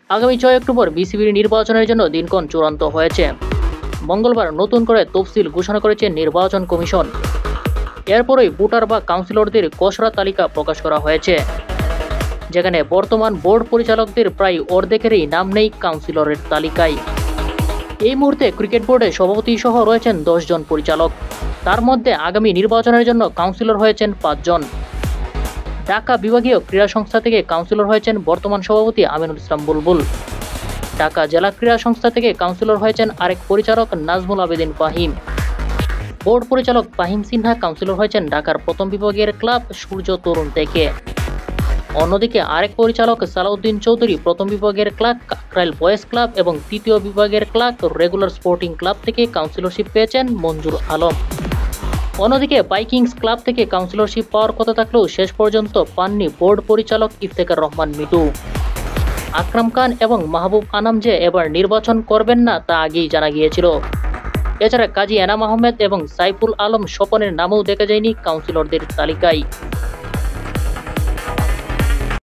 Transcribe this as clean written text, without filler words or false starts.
আগামী 6 অক্টোবর বিসিবির নির্বাচনের জন্য দিনক্ষণ চূড়ান্ত হয়েছে। মঙ্গলবার নতুন করে তফসিল ঘোষণা করেছে নির্বাচন কমিশন। এরপরই ভোটার বা কাউন্সিলরদের খসড়া তালিকা প্রকাশ করা হয়েছে, যেখানে বর্তমান বোর্ড পরিচালকদের প্রায় অর্ধেকেরই নাম নেই কাউন্সিলরের তালিকায়। এই মুহূর্তে ক্রিকেট বোর্ডে সভাপতি সহ রয়েছেন 10 জন পরিচালক। তার মধ্যে আগামী নির্বাচনের জন্য কাউন্সিলর হয়েছেন 5 জন। ঢাকা বিভাগীয় ক্রীড়া সংস্থা থেকে কাউন্সিলর হয়েছেন বর্তমান সভাপতি আমিনুল ইসলাম বুলবুল। ঢাকা জেলা ক্রীড়া সংস্থা থেকে কাউন্সিলর হয়েছেন আরেক পরিচালক নাজমুল আবেদিন ফাহিম। বোর্ড পরিচালক ফাহিম সিনহা কাউন্সিলর হয়েছেন ঢাকার প্রথম বিভাগের ক্লাব সূর্য তরুণ থেকে। অন্যদিকে আরেক পরিচালক সালাউদ্দিন চৌধুরী প্রথম বিভাগের ক্লাব কাকরাইল বয়েজ ক্লাব এবং তৃতীয় বিভাগের ক্লাব রেগুলার স্পোর্টিং ক্লাব থেকে কাউন্সিলরশিপ পেয়েছেন মঞ্জুর আলম। অন্যদিকে ভাইকিংস ক্লাব থেকে কাউন্সিলরশিপ পাওয়ার কথা থাকলেও শেষ পর্যন্ত পাননি বোর্ড পরিচালক ইফতেখার রহমান মিটু। আকরাম খান এবং মাহবুব আনাম যে এবার নির্বাচন করবেন না তা আগেই জানা গিয়েছিল। এছাড়া কাজী এনাম আহমেদ এবং সাইফুল আলম স্বপনের নামও দেখা যায়নি কাউন্সিলরদের তালিকায়।